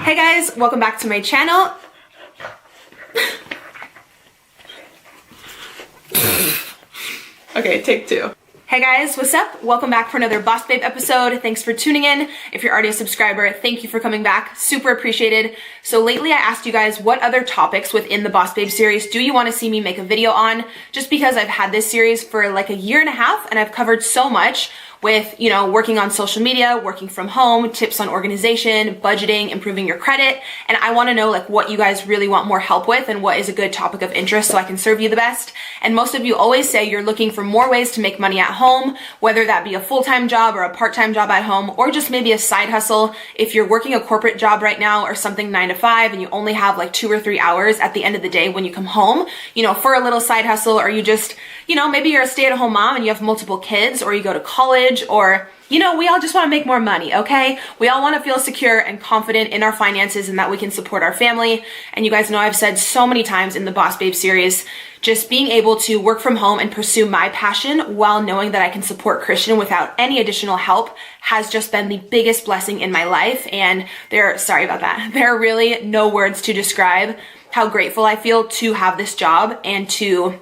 Hey guys, welcome back to my channel. Okay, take two. Hey guys, what's up? Welcome back for another Boss Babe episode. Thanks for tuning in. If you're already a subscriber, thank you for coming back. Super appreciated. So lately I asked you guys what other topics within the Boss Babe series do you want to see me make a video on? Just because I've had this series for like a year and a half and I've covered so much with, you know, working on social media, working from home, tips on organization, budgeting, improving your credit. And I want to know like what you guys really want more help with and what is a good topic of interest so I can serve you the best. And most of you always say you're looking for more ways to make money at home, whether that be a full-time job or a part-time job at home, or just maybe a side hustle. If you're working a corporate job right now or something 9 to 5 and you only have like 2 or 3 hours at the end of the day when you come home, you know, for a little side hustle, or you just, you know, maybe you're a stay-at-home mom and you have multiple kids, or you go to college, or, you know, we all just want to make more money, okay? We all want to feel secure and confident in our finances and that we can support our family. And you guys know I've said so many times in the Boss Babe series, just being able to work from home and pursue my passion while knowing that I can support Christian without any additional help has just been the biggest blessing in my life. And sorry about that. There are really no words to describe how grateful I feel to have this job and to,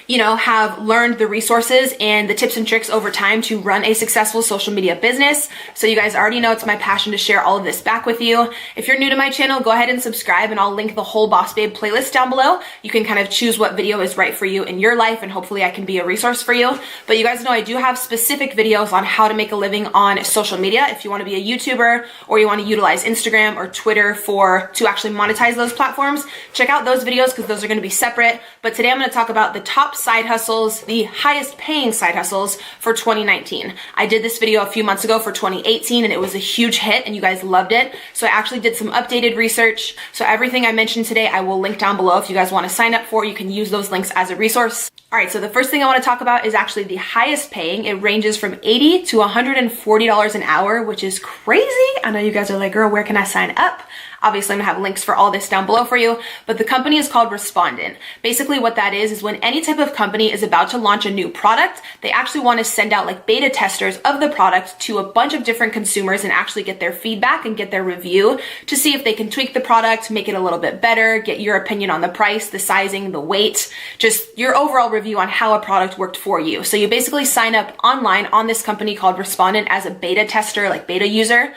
you know, have learned the resources and the tips and tricks over time to run a successful social media business. So you guys already know it's my passion to share all of this back with you. If you're new to my channel, go ahead and subscribe and I'll link the whole Boss Babe playlist down below. You can kind of choose what video is right for you in your life and hopefully I can be a resource for you. But you guys know I do have specific videos on how to make a living on social media. If you want to be a YouTuber or you want to utilize Instagram or Twitter to actually monetize those platforms, check out those videos because those are going to be separate. But today I'm going to talk about the top side hustles, the highest paying side hustles for 2019. I did this video a few months ago for 2018 and it was a huge hit and you guys loved it. So I actually did some updated research. So everything I mentioned today, I will link down below. If you guys want to sign up for, you can use those links as a resource. All right, so the first thing I want to talk about is actually the highest paying. It ranges from $80 to $140 an hour, which is crazy. I know you guys are like, girl, where can I sign up? Obviously, I'm gonna have links for all this down below for you, but the company is called Respondent. Basically what that is when any type of company is about to launch a new product, they actually want to send out like beta testers of the product to a bunch of different consumers and actually get their feedback and get their review to see if they can tweak the product, make it a little bit better, get your opinion on the price, the sizing, the weight, just your overall review on how a product worked for you. So you basically sign up online on this company called Respondent as a beta tester, like beta user.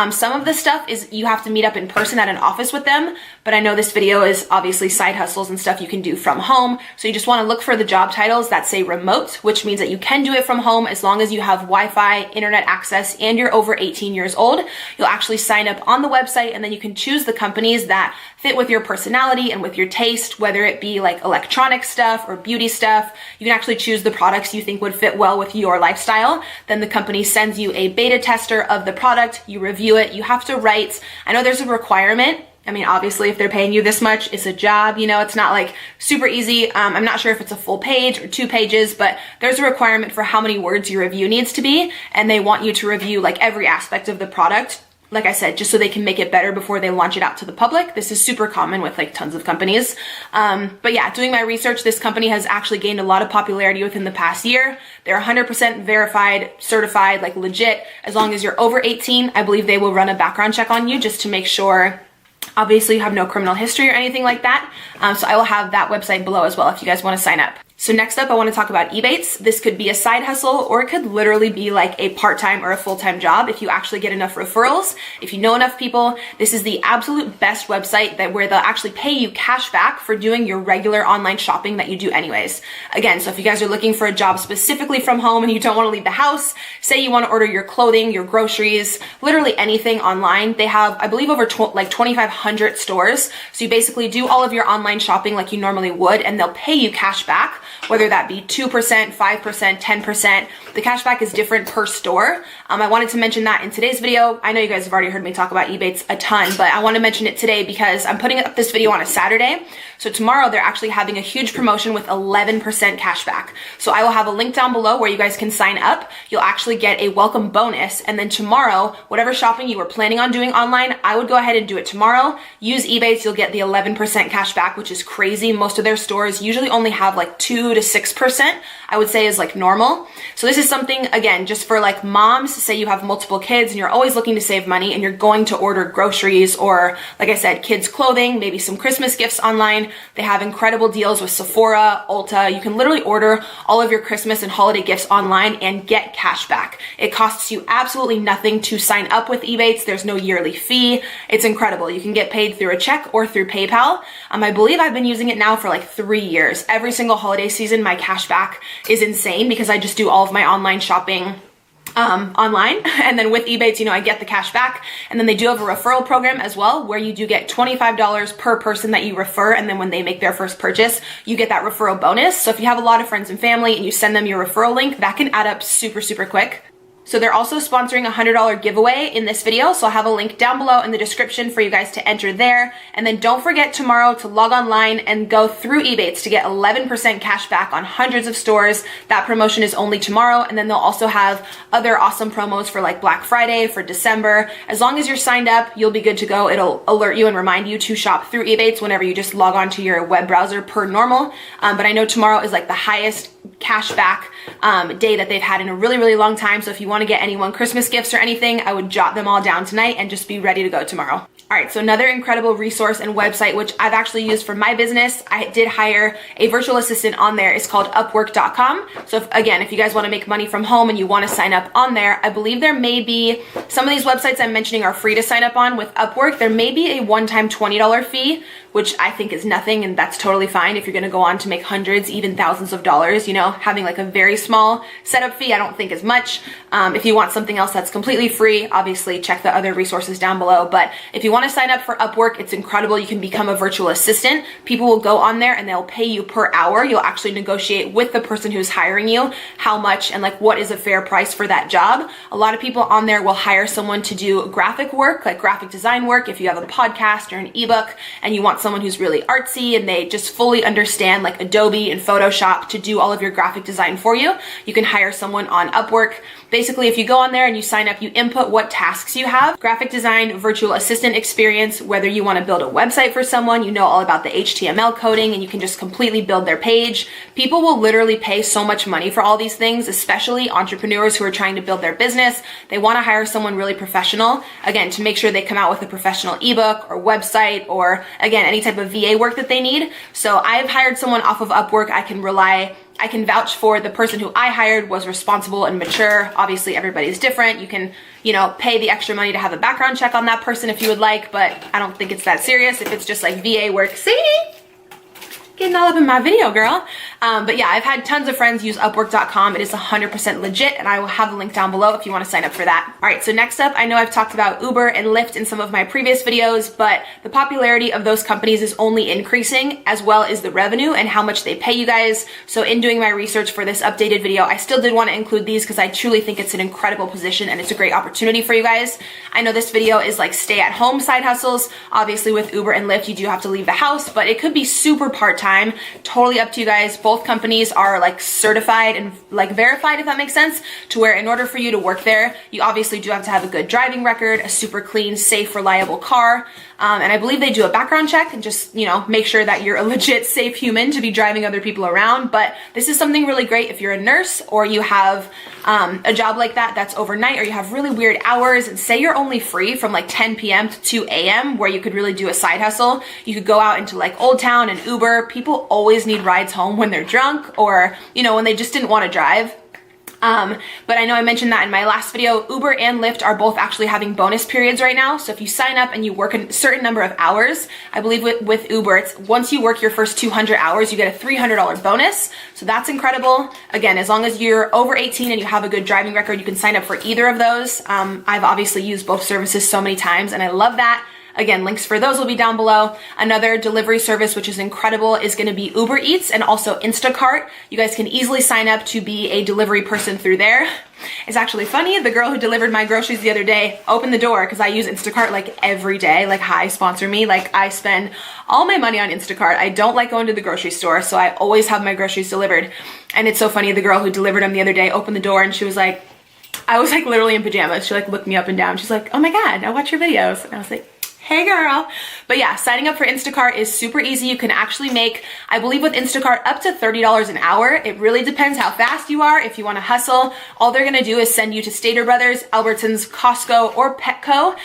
Some of the stuff is you have to meet up in person at an office with them, but I know this video is obviously side hustles and stuff you can do from home. So you just want to look for the job titles that say remote, which means that you can do it from home as long as you have Wi-Fi, internet access, and you're over 18 years old. You'll actually sign up on the website and then you can choose the companies that fit with your personality and with your taste, whether it be like electronic stuff or beauty stuff. You can actually choose the products you think would fit well with your lifestyle. Then the company sends you a beta tester of the product, you review it, you have to write. I know there's a requirement. I mean, obviously, if they're paying you this much, it's a job, you know, it's not like super easy. I'm not sure if it's a full page or 2 pages, but there's a requirement for how many words your review needs to be. And they want you to review like every aspect of the product. Like I said, just so they can make it better before they launch it out to the public. This is super common with like tons of companies. But yeah, doing my research, this company has actually gained a lot of popularity within the past year. They're 100% verified, certified, like legit. As long as you're over 18, I believe they will run a background check on you just to make sure obviously you have no criminal history or anything like that. So I will have that website below as well if you guys want to sign up. So next up, I want to talk about Ebates. This could be a side hustle or it could literally be like a part-time or a full-time job if you actually get enough referrals, if you know enough people. This is the absolute best website where they'll actually pay you cash back for doing your regular online shopping that you do anyways. Again, so if you guys are looking for a job specifically from home and you don't want to leave the house, say you want to order your clothing, your groceries, literally anything online, they have, I believe, over like 2,500 stores. So you basically do all of your online shopping like you normally would and they'll pay you cash back, whether that be 2%, 5%, 10%. The cashback is different per store. I wanted to mention that in today's video. I know you guys have already heard me talk about Ebates a ton, but I want to mention it today because I'm putting up this video on a Saturday. So tomorrow they're actually having a huge promotion with 11% cashback. So I will have a link down below where you guys can sign up. You'll actually get a welcome bonus. And then tomorrow, whatever shopping you were planning on doing online, I would go ahead and do it tomorrow. Use Ebates, you'll get the 11% cashback, which is crazy. Most of their stores usually only have like 2 2 to 6%, I would say is like normal. So this is something, again, just for like moms, say you have multiple kids and you're always looking to save money and you're going to order groceries or, like I said, kids clothing, maybe some Christmas gifts online. They have incredible deals with Sephora, Ulta. You can literally order all of your Christmas and holiday gifts online and get cash back. It costs you absolutely nothing to sign up with Ebates. There's no yearly fee. It's incredible. You can get paid through a check or through PayPal. I believe I've been using it now for like 3 years. Every single holiday season, my cash back is insane because I just do all of my online shopping online. And then with Ebates, I get the cash back. And then they do have a referral program as well, where you do get $25 per person that you refer. And then when they make their first purchase, you get that referral bonus. So if you have a lot of friends and family and you send them your referral link, that can add up super, super quick. So they're also sponsoring a $100 giveaway in this video. So I'll have a link down below in the description for you guys to enter there. And then don't forget tomorrow to log online and go through Ebates to get 11% cash back on hundreds of stores. That promotion is only tomorrow. And then they'll also have other awesome promos for like Black Friday, for December. As long as you're signed up, you'll be good to go. It'll alert you and remind you to shop through Ebates whenever you just log on to your web browser per normal. But I know tomorrow is like the highest cash back day that they've had in a really, really long time. So if you want to get anyone Christmas gifts or anything, I would jot them all down tonight and just be ready to go tomorrow. All right, so another incredible resource and website, which I've actually used for my business. I did hire a virtual assistant on there. It's called Upwork.com. So if you guys want to make money from home and you want to sign up on there, I believe there may be, some of these websites I'm mentioning are free to sign up on. With Upwork, there may be a one-time $20 fee, which I think is nothing, and that's totally fine if you're going to go on to make hundreds, even thousands of dollars. Having like a very small setup fee, I don't think is much. If you want something else that's completely free, obviously check the other resources down below. But if you want to sign up for Upwork, it's incredible. You can become a virtual assistant. People will go on there and they'll pay you per hour. You'll actually negotiate with the person who's hiring you how much and like what is a fair price for that job. A lot of people on there will hire someone to do graphic work, like graphic design work. If you have a podcast or an ebook and you want someone who's really artsy and they just fully understand like Adobe and Photoshop to do all of your graphic design for you, you can hire someone on Upwork. Basically, if you go on there and you sign up, you input what tasks you have, graphic design, virtual assistant experience, whether you want to build a website for someone, you know all about the HTML coding and you can just completely build their page. People will literally pay so much money for all these things, especially entrepreneurs who are trying to build their business. They want to hire someone really professional, again, to make sure they come out with a professional ebook or website or, again, any type of VA work that they need. So I've hired someone off of Upwork. I can vouch for the person who I hired was responsible and mature. Obviously, everybody's different. You can, pay the extra money to have a background check on that person if you would like, but I don't think it's that serious if it's just like VA work. Sadie, getting all up in my video, girl. But yeah, I've had tons of friends use Upwork.com. It is 100% legit, and I will have the link down below if you want to sign up for that. All right, so next up, I know I've talked about Uber and Lyft in some of my previous videos, but the popularity of those companies is only increasing, as well as the revenue and how much they pay you guys. So in doing my research for this updated video, I still did want to include these because I truly think it's an incredible position and it's a great opportunity for you guys. I know this video is like stay-at-home side hustles. Obviously, with Uber and Lyft, you do have to leave the house, but it could be super part-time. Totally up to you guys. Both companies are like certified and like verified, if that makes sense, to where in order for you to work there, you obviously do have to have a good driving record, a super clean, safe, reliable car. And I believe they do a background check and just, make sure that you're a legit safe human to be driving other people around. But this is something really great if you're a nurse or you have a job like that that's overnight, or you have really weird hours, and say you're only free from like 10 p.m. to 2 a.m. where you could really do a side hustle. You could go out into like Old Town and Uber. People always need rides home when they're drunk or, when they just didn't want to drive. But I know I mentioned that in my last video. Uber and Lyft are both actually having bonus periods right now. So if you sign up and you work a certain number of hours, I believe with Uber, it's once you work your first 200 hours, you get a $300 bonus. So that's incredible. Again, as long as you're over 18 and you have a good driving record, you can sign up for either of those. I've obviously used both services so many times and I love that. Again, links for those will be down below. Another delivery service, which is incredible, is going to be Uber Eats and also Instacart. You guys can easily sign up to be a delivery person through there. It's actually funny. The girl who delivered my groceries the other day opened the door because I use Instacart like every day. Like, hi, sponsor me. Like, I spend all my money on Instacart. I don't like going to the grocery store, so I always have my groceries delivered. And it's so funny. The girl who delivered them the other day opened the door and she was like, I was like literally in pajamas. She like looked me up and down. She's like, oh my God, I watch your videos. And I was like, Hey girl. But yeah, signing up for Instacart is super easy. You can actually make, I believe with Instacart, up to $30 an hour. It really depends how fast you are. If you want to hustle, all they're going to do is send you to Stater Brothers, Albertsons, Costco, or Petco.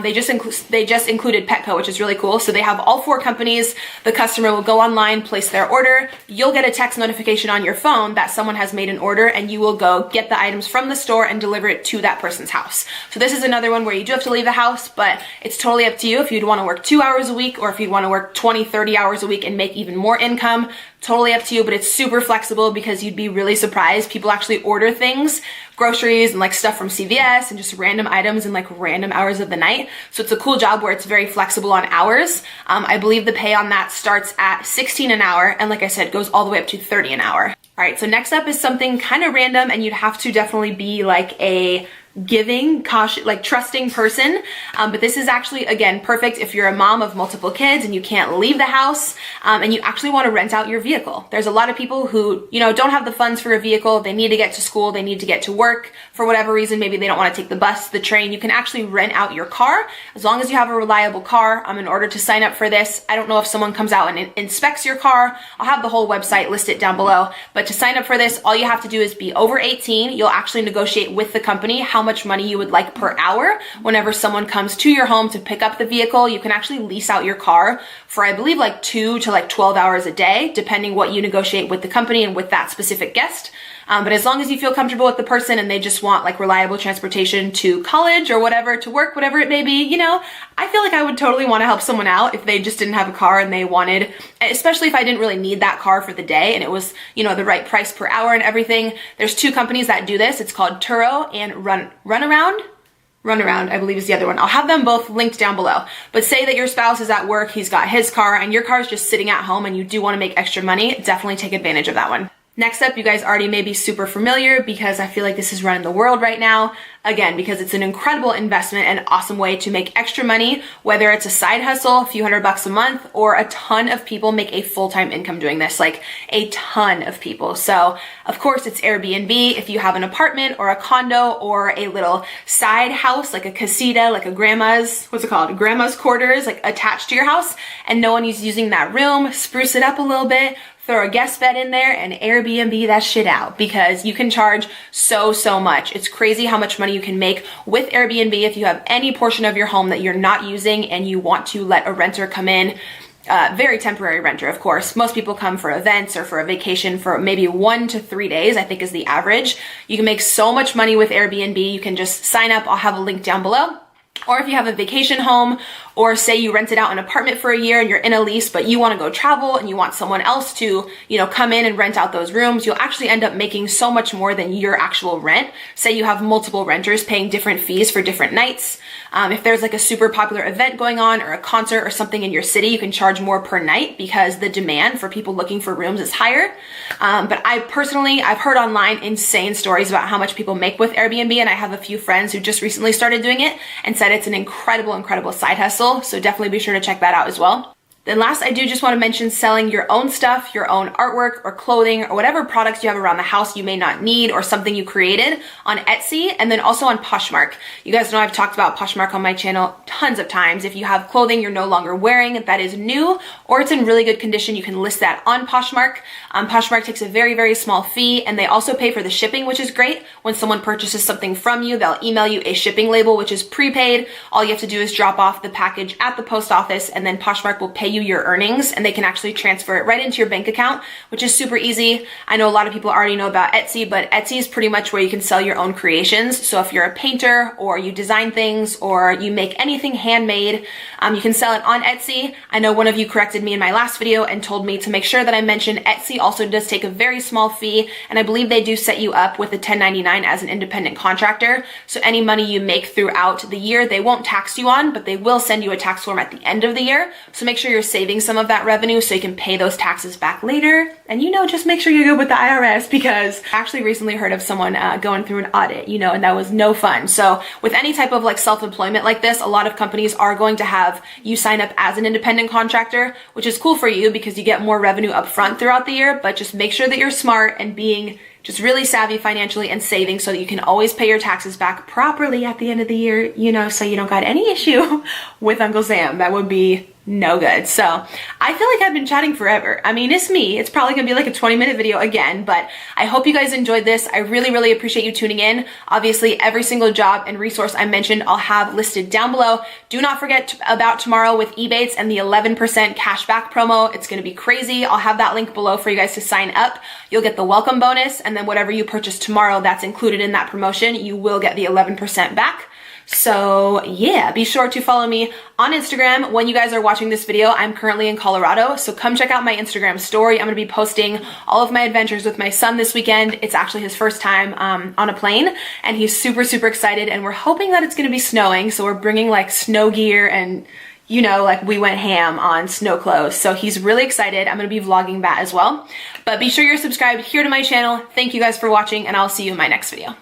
They just included Petco, which is really cool. So they have all 4 companies. The customer will go online, place their order. You'll get a text notification on your phone that someone has made an order, and you will go get the items from the store and deliver it to that person's house. So this is another one where you do have to leave the house, but it's totally up to you if you'd want to work 2 hours a week or if you'd want to work 20, 30 hours a week and make even more income. Totally up to you, but it's super flexible because you'd be really surprised. People actually order things, groceries and like stuff from CVS and just random items in like random hours of the night. So it's a cool job where it's very flexible on hours. I believe the pay on that starts at $16 an hour. And like I said, goes all the way up to $30 an hour. All right, so next up is something kind of random, and you'd have to definitely be like a giving, cautious, like trusting person. But this is actually, again, perfect if you're a mom of multiple kids and you can't leave the house and you actually want to rent out your vehicle. There's a lot of people who, don't have the funds for a vehicle. They need to get to school. They need to get to work for whatever reason. Maybe they don't want to take the bus, the train. You can actually rent out your car as long as you have a reliable car. In order to sign up for this, I don't know if someone comes out and inspects your car. I'll have the whole website listed down below. But to sign up for this, all you have to do is be over 18. You'll actually negotiate with the company how much money you would like per hour. Whenever someone comes to your home to pick up the vehicle, you can actually lease out your car for, I believe, like 2 to like 12 hours a day, depending what you negotiate with the company and with that specific guest. But as long as you feel comfortable with the person and they just want like reliable transportation to college or whatever, to work, whatever it may be, I feel like I would totally want to help someone out if they just didn't have a car and they wanted, especially if I didn't really need that car for the day and it was, the right price per hour and everything. There's 2 companies that do this. It's called Turo and Runaround, I believe is the other one. I'll have them both linked down below. But say that your spouse is at work, he's got his car, and your car is just sitting at home and you do want to make extra money, definitely take advantage of that one. Next up, you guys already may be super familiar because I feel like this is running the world right now. Again, because it's an incredible investment and awesome way to make extra money, whether it's a side hustle, a few $100 a month, or a ton of people make a full-time income doing this, like a ton of people. So of course it's Airbnb. If you have an apartment or a condo or a little side house, like a casita, like a grandma's quarters, like attached to your house, and no one is using that room, spruce it up a little bit, throw a guest bed in there and Airbnb that shit out because you can charge so much. It's crazy how much money you can make with Airbnb if you have any portion of your home that you're not using and you want to let a renter come in. Very temporary renter, of course. Most people come for events or for a vacation for maybe 1 to 3 days, I think is the average. You can make so much money with Airbnb. You can just sign up. I'll have a link down below. Or if you have a vacation home, or say you rented out an apartment for a year and you're in a lease, but you want to go travel and you want someone else to, come in and rent out those rooms, you'll actually end up making so much more than your actual rent. Say you have multiple renters paying different fees for different nights. If there's like a super popular event going on or a concert or something in your city, you can charge more per night because the demand for people looking for rooms is higher. But I've heard online insane stories about how much people make with Airbnb, and I have a few friends who just recently started doing it and said it's an incredible side hustle. So definitely be sure to check that out as well. Then last, I do just want to mention selling your own stuff, your own artwork or clothing or whatever products you have around the house you may not need or something you created on Etsy, and then also on Poshmark. You guys know I've talked about Poshmark on my channel tons of times. If you have clothing you're no longer wearing that is new or it's in really good condition, you can list that on Poshmark. Poshmark takes a very small fee, and they also pay for the shipping, which is great. When someone purchases something from you, they'll email you a shipping label, which is prepaid. All you have to do is drop off the package at the post office, and then Poshmark will pay you your earnings, and they can actually transfer it right into your bank account, which is super easy. I know a lot of people already know about Etsy, but Etsy is pretty much where you can sell your own creations. So if you're a painter or you design things or you make anything handmade, you can sell it on Etsy. I know one of you corrected me in my last video and told me to make sure that I mention Etsy also does take a very small fee, and I believe they do set you up with a 1099 as an independent contractor. So any money you make throughout the year, they won't tax you on, but they will send you a tax form at the end of the year. So make sure you're you're saving some of that revenue so you can pay those taxes back later. And just make sure you're good with the IRS, because I actually recently heard of someone going through an audit, and that was no fun. So with any type of like self-employment like this, a lot of companies are going to have you sign up as an independent contractor, which is cool for you because you get more revenue up front throughout the year, but just make sure that you're smart and being just really savvy financially and saving so that you can always pay your taxes back properly at the end of the year, so you don't got any issue with Uncle Sam. That would be no good. So I feel like I've been chatting forever. I mean, it's me. It's probably gonna be like a 20-minute video again, but I hope you guys enjoyed this. I really, really appreciate you tuning in. Obviously, every single job and resource I mentioned, I'll have listed down below. Do not forget about tomorrow with Ebates and the 11% cashback promo. It's gonna be crazy. I'll have that link below for you guys to sign up. You'll get the welcome bonus, and then whatever you purchase tomorrow that's included in that promotion, you will get the 11% back. So yeah, be sure to follow me on Instagram. When you guys are watching this video, I'm currently in Colorado, so come check out my Instagram story. I'm gonna be posting all of my adventures with my son this weekend. It's actually his first time on a plane, and he's super, super excited, and we're hoping that it's gonna be snowing, so we're bringing like snow gear and like we went ham on snow clothes. So he's really excited. I'm gonna be vlogging that as well. But be sure you're subscribed here to my channel. Thank you guys for watching, and I'll see you in my next video.